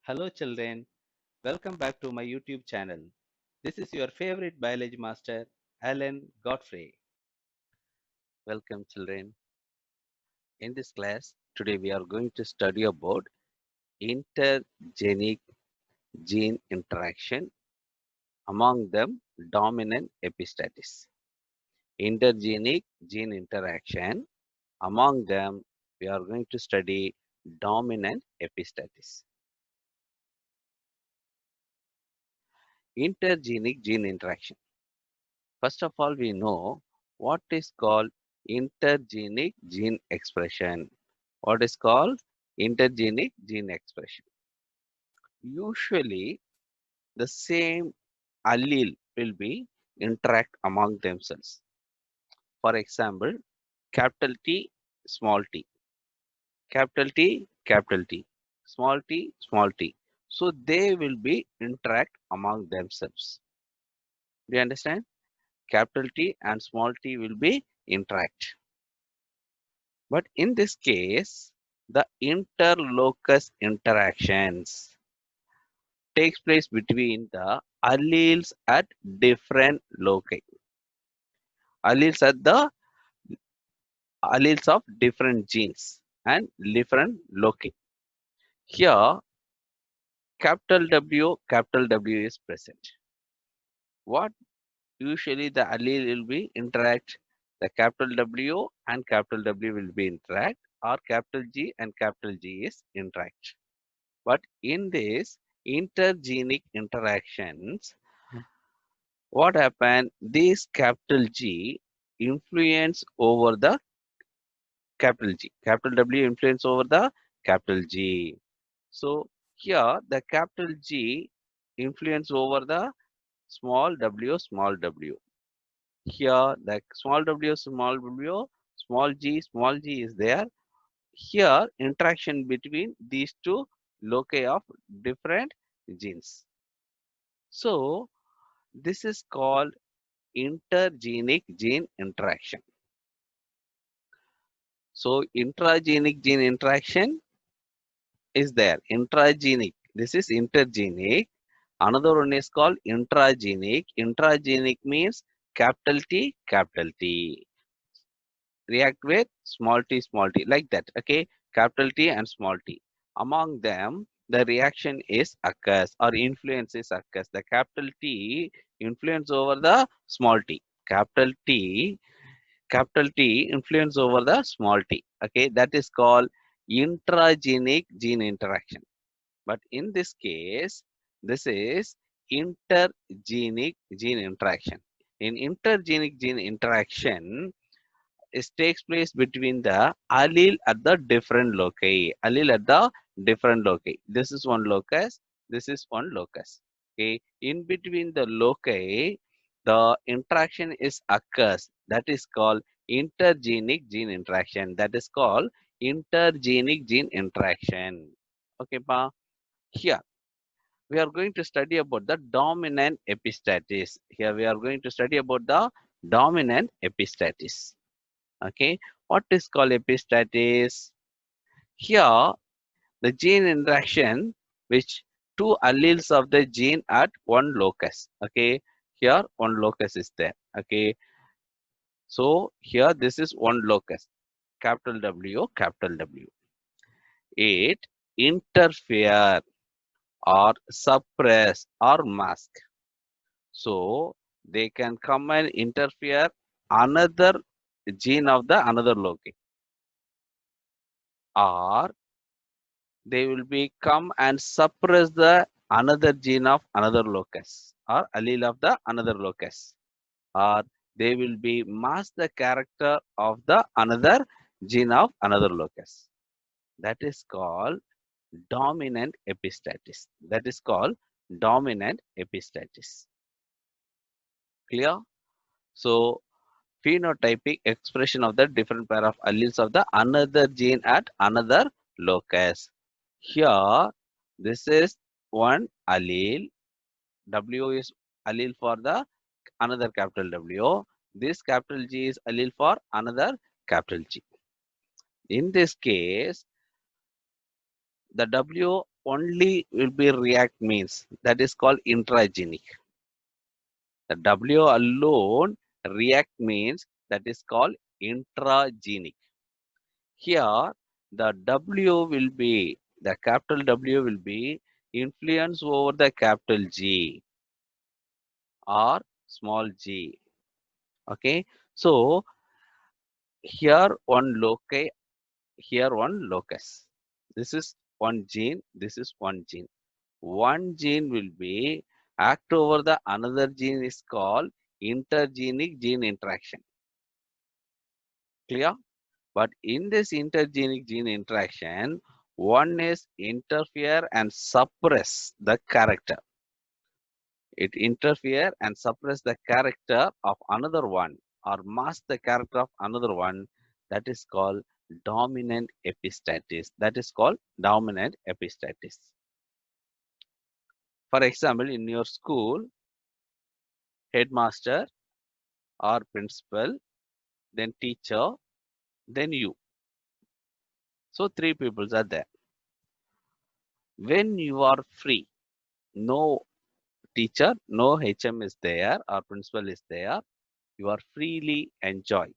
Hello children, welcome back to my YouTube channel. This is your favorite biology master, Alan Godfrey. Welcome children. In this class, today we are going to study about intergenic gene interaction, among them dominant epistatis. Intergenic gene interaction, among them we are going to study dominant epistatis. Intergenic gene interaction. First of all, we know what is called intergenic gene expression. What is called intergenic gene expression? Usually, the same allele will be interact among themselves. For example, capital T, small t, capital T, capital T, small t, small t. So they will be interact among themselves. Do you understand? Capital T and small t will be interact. But in this case, the interlocus interactions takes place between the alleles at different loci. Alleles at the alleles of different genes and different loci. Here, capital W is present. What usually the allele will be interact? The capital W and capital W will be interact, or capital G and capital G is interact. But in this intergenic interactions, what happened? This capital G influence over the capital G. Capital W influence over the capital G. So here the capital G influence over the small w. Here the small g is there. Here interaction between these two loci of different genes. So this is called intergenic gene interaction. So intragenic gene interaction is there. Intragenic. This is intergenic. Another one is called intragenic. Intragenic means capital T react with small t like that. Okay, capital T and small t. Among them, the reaction is occurs or influences occurs. The capital T influence over the small t. Capital T influence over the small t. Okay, that is called intragenic gene interaction. But in this case, this is intergenic gene interaction. In intergenic gene interaction, it takes place between the allele at the different loci. Allele at the different loci. This is one locus. This is one locus. Okay. In between the loci, the interaction is occurs. That is called intergenic gene interaction. That is called intergenic gene interaction. Okay, pa. Here we are going to study about the dominant epistatis. Here we are going to study about the dominant epistatis. Okay, what is called epistatis? Here, the gene interaction which two alleles of the gene at one locus. Okay, here one locus is there. Okay, so here this is one locus, capital W, capital W. It interfere or suppress or mask. So they can come and interfere another gene of the another loci, or they will be come and suppress the another gene of another locus or allele of the another locus, or they will be mask the character of the another gene of another locus. That is called dominant epistatis. That is called dominant epistatis. Clear? So phenotypic expression of the different pair of alleles of the another gene at another locus. Here, this is one allele. W is allele for the another capital W. This capital G is allele for another capital G. In this case, the W only will be react means that is called intragenic. The W alone react means that is called intragenic. Here the W will be, the capital W will be influence over the capital G or small g. Okay, so here one loci, here one locus. This is one gene, this is one gene. One gene will be act over the another gene is called intergenic gene interaction. Clear? But in this intergenic gene interaction, one is interfere and suppress the character. It interfere and suppress the character of another one or mask the character of another one. That is called dominant epistatis. That is called dominant epistatis. For example, in your school, headmaster or principal, then teacher, then you. So three people are there. When you are free, no teacher, no HM is there or principal is there, you are freely enjoy.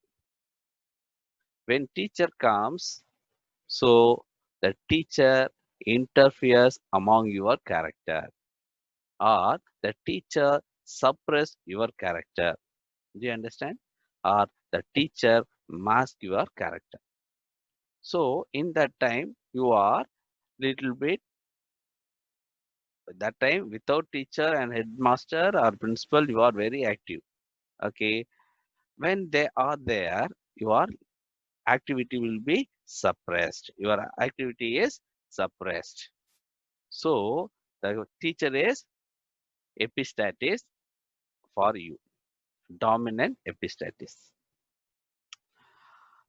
When teacher comes, so the teacher interferes among your character or the teacher suppress your character. Do you understand? Or the teacher mask your character. So in that time you are little bit, that time without teacher and headmaster or principal you are very active. Okay, when they are there your activity will be suppressed, your activity is suppressed. So the teacher is epistatis for you, dominant epistatis.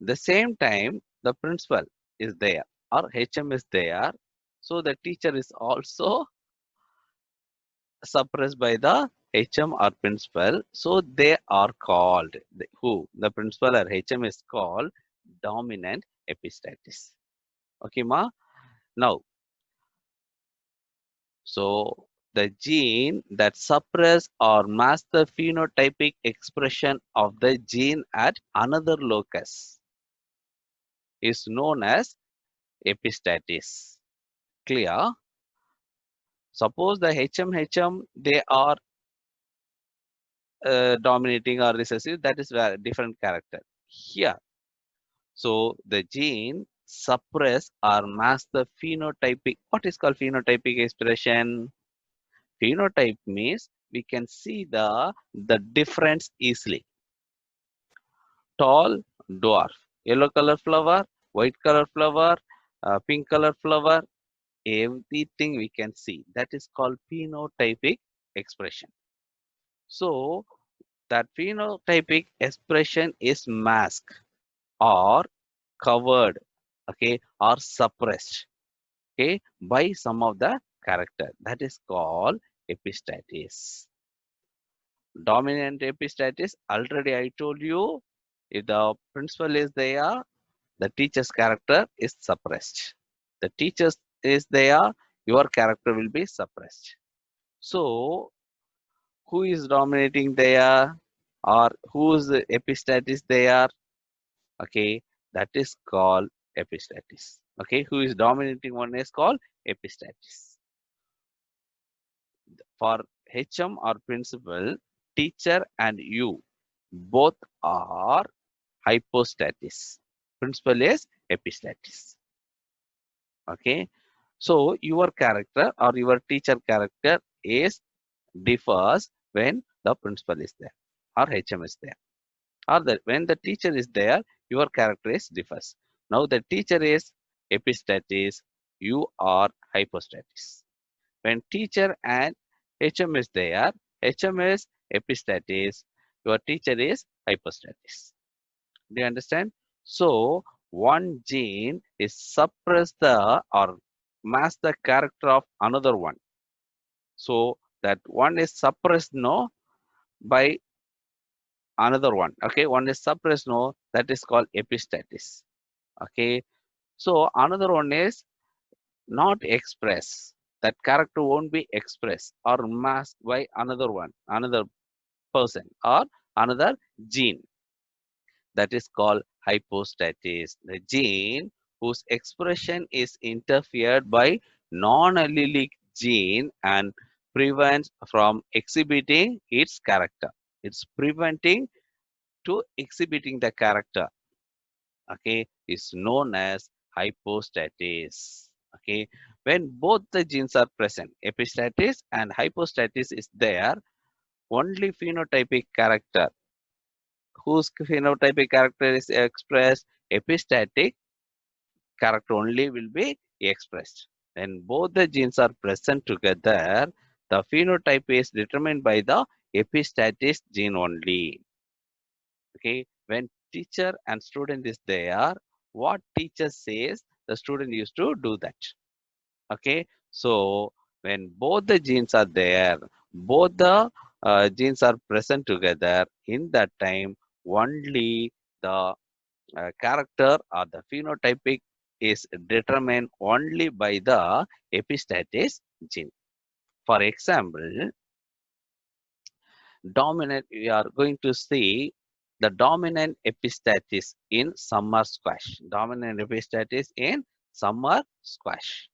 The same time the principal is there or HM is there, so the teacher is also suppressed by the HM or principal. So they are called, who? The principal or HM is called dominant epistatis. Okay, ma? Now, so the gene that suppress or mask the phenotypic expression of the gene at another locus is known as epistatis. Clear? Suppose the HM they are dominating or recessive, that is a different character. Here, so the gene suppress or mask the phenotypic. What is called phenotypic expression? Phenotype means we can see the difference easily. Tall, dwarf, yellow color flower, white color flower, pink color flower, everything we can see. That is called phenotypic expression. So that phenotypic expression is masked or covered, okay, or suppressed, okay, by some of the character. That is called epistatis. Dominant epistatis, already I told you, if the principal is there, the teacher's character is suppressed. The teacher is there, your character will be suppressed. So who is dominating there or whose epistatis there? Okay, that is called epistatis. Okay, who is dominating one is called epistatis. For HM or principal, teacher and you both are hypostatis. Principal is epistatis. Okay, so your character or your teacher character is differs when the principal is there or HM is there, or that when the teacher is there, your character is differs. Now the teacher is epistatis, you are hypostatis. When teacher and HM is there, HM is epistatis, your teacher is hypostatis. Do you understand? So one gene is suppress the or mask the character of another one. So that one is suppressed no by another one. Okay, one is suppressed no, that is called epistatis. Okay, so another one is not express. That character won't be expressed or masked by another one, another person or another gene. That is called hypostasis. The gene whose expression is interfered by non-allelic gene and prevents from exhibiting its character. It's preventing to exhibiting the character. Okay, is known as hypostasis. Okay, when both the genes are present, epistatis and hypostatis is there, only phenotypic character whose phenotypic character is expressed, epistatic character only will be expressed. When both the genes are present together, the phenotype is determined by the epistatis gene only. Okay, when teacher and student is there, what teacher says, the student used to do that. Okay, so when both the genes are there, both the genes are present together, in that time only the character or the phenotypic is determined only by the epistatis gene. For example, dominant, we are going to see the dominant epistatis in summer squash. Dominant epistatis in summer squash.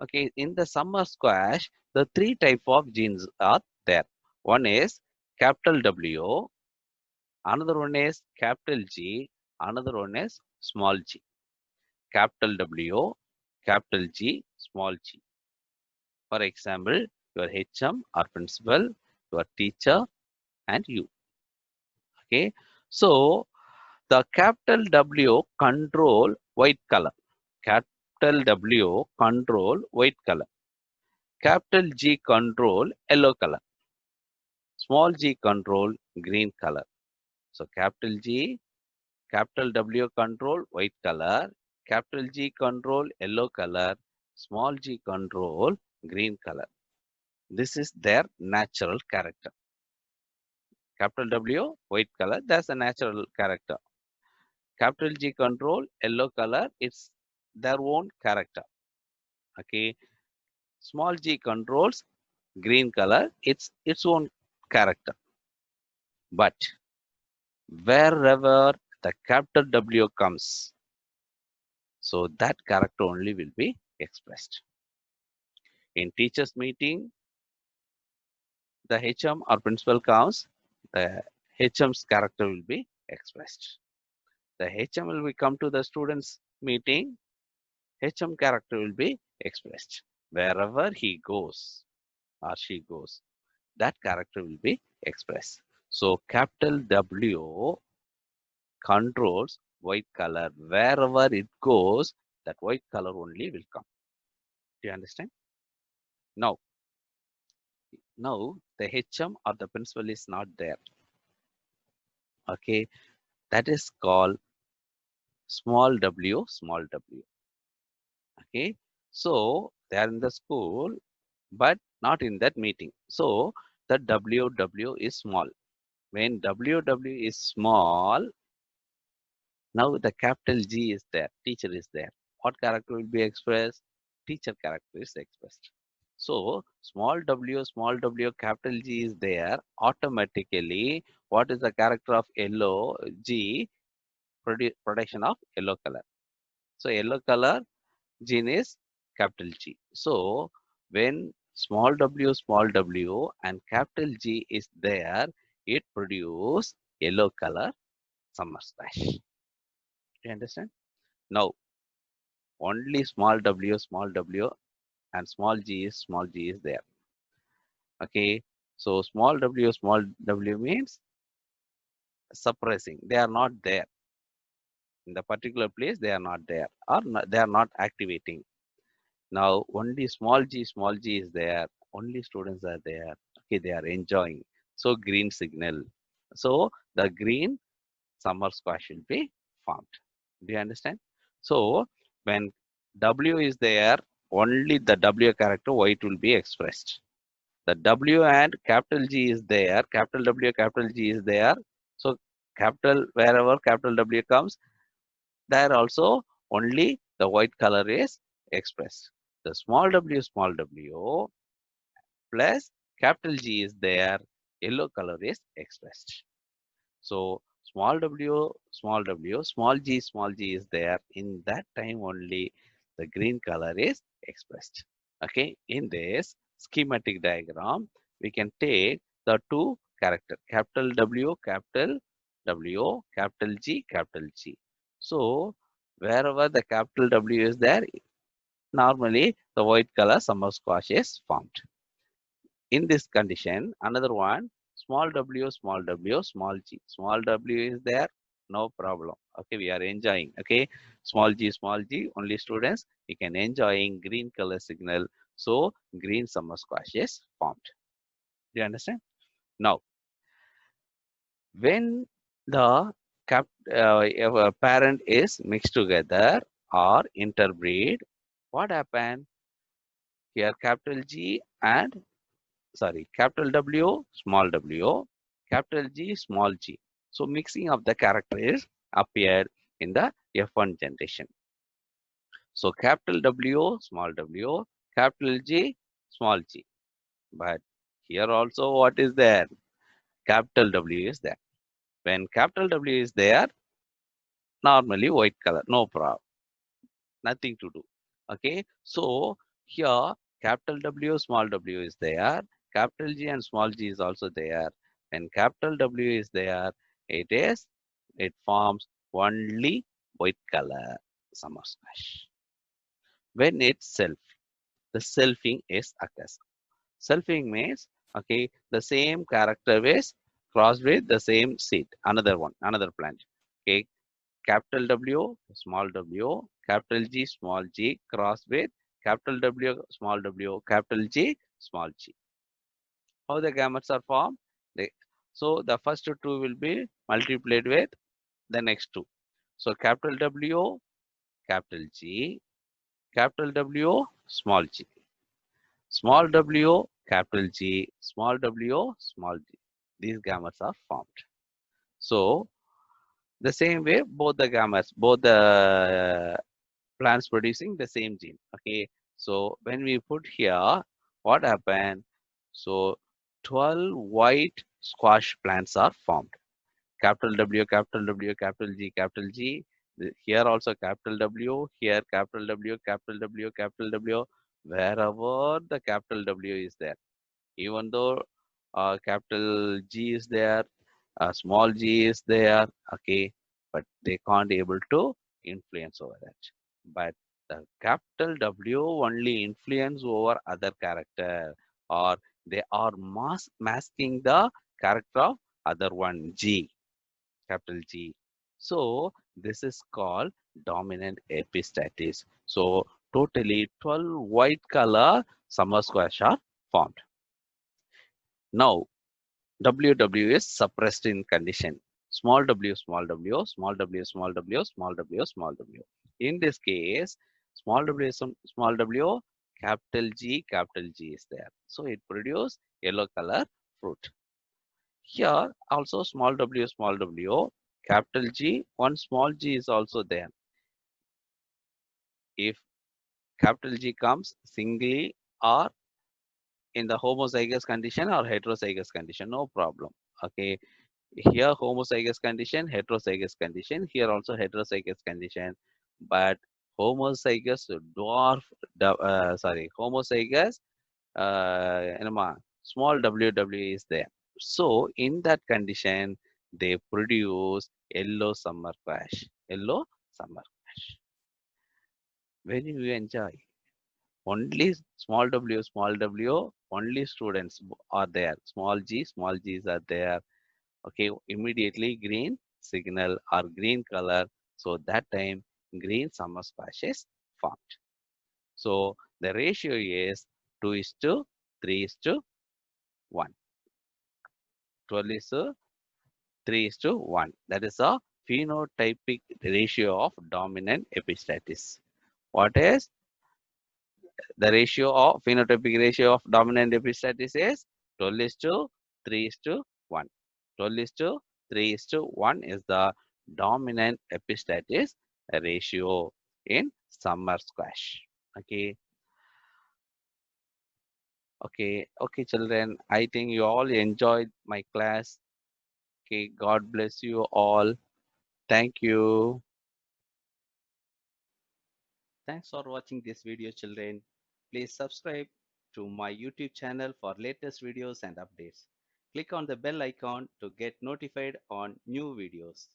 Okay, in the summer squash, the three type of genes are there. One is capital W, another one is capital G, another one is small g. Capital W, capital G, small g. For example, your HM or principal, your teacher, and you. Okay, so the capital W control white color. Capital W control white color. Capital G control yellow color. Small g control green color. So capital G, capital W control white color. Capital G control yellow color. Small g control green color. This is their natural character. Capital W white color, that's a natural character. Capital G control yellow color, it's their own character. Okay, small g controls green color, it's its own character. But wherever the capital W comes, so that character only will be expressed. In teachers meeting, the HM or principal comes, the HM's character will be expressed. The HM will be come to the students meeting, HM character will be expressed. Wherever he goes or she goes, that character will be expressed. So capital W controls white color. Wherever it goes, that white color only will come. Do you understand? Now, the HM or the principal is not there. Okay, that is called small w, small w. Okay, so they are in the school, but not in that meeting. So the WW is small. When WW is small, now the capital G is there, teacher is there. What character will be expressed? Teacher character is expressed. So small w, capital G is there. Automatically, what is the character of yellow? G, production of yellow color. So yellow color gene is capital G. So when small w and capital G is there, it produce yellow color summer splash. Do you understand? Now only small w and small g is there. Okay. So small w means suppressing. They are not there in the particular place. They are not there or they are not activating. Now only small g is there. Only students are there. Okay, they are enjoying. So green signal. So the green summer squash will be formed. Do you understand? So when W is there, only the W character white will be expressed. The W and capital G is there. Capital W, capital G is there. So capital, wherever capital W comes, there also only the white color is expressed. the small w plus capital G is there, yellow color is expressed. So small g is there. In that time only the green color is expressed. Okay, in this schematic diagram, we can take the two character capital capital G, capital G. So wherever the capital W is there, normally the white color summer squash is formed. In this condition, another one, small w, small w is there, no problem. Okay, we are enjoying. Okay, small g, only students, we can enjoying green color signal. So green summer squash is formed. Do you understand? Now, when the if a parent is mixed together or interbreed, what happen? Here capital G and capital W, capital G, small g. So mixing of the characters appeared in the F1 generation. So capital W, capital G, small g. But here also what is there? Capital W is there. When capital W is there, normally white color, no problem, nothing to do. Okay, so here capital W is there, capital G and small g is also there. When capital W is there, it forms only white color summer squash. When it's the selfing is occurs. Selfing means okay, the same character is crossed with the same seed, another plant. Okay, capital W, capital G, small g, cross with capital W, capital G, small g. How the gametes are formed? They, so the first two will be multiplied with the next two. So capital W, capital G, capital W, small g, small w, capital G, small w, small g. These gametes are formed. So the same way, both the plants producing the same gene. Okay, so when we put here, what happened? So 12 white squash plants are formed. Capital W, capital W, capital G, capital G. Here also capital W, here capital W, capital W, capital W. Wherever the capital W is there, even though capital G is there, small g is there, okay, but they can't able to influence over that. But the capital W only influence over other character, or they are masking the character of other one G, capital G. So this is called dominant epistatis. So totally 12 white color summer squash are formed. Now WW is suppressed in condition. Small w, small w, small w, small w, small w, small w. In this case, small w, capital G is there. So it produce yellow color fruit. Here also small w, capital G, one small g is also there. If capital G comes singly or in the homozygous condition or heterozygous condition, no problem. Okay, here homozygous condition, heterozygous condition, here also heterozygous condition, but homozygous dwarf homozygous small ww is there. So in that condition they produce yellow summer crash, yellow summer crash. When you enjoy only small w, only students are there, small g's are there. Okay, immediately green signal or green color. So that time green summer squash is formed. So the ratio is 2 is to 3 is to 1. 12 is to 3 is to 1. That is a phenotypic ratio of dominant epistatis. What is the ratio of phenotypic ratio of dominant epistatis is 12 is to 3 is to 1. 12 is to 3 is to 1 is the dominant epistatis ratio in summer squash. Okay. Okay, children. I think you all enjoyed my class. Okay, God bless you all. Thank you. Thanks for watching this video, children. Please subscribe to my YouTube channel for latest videos and updates. Click on the bell icon to get notified on new videos.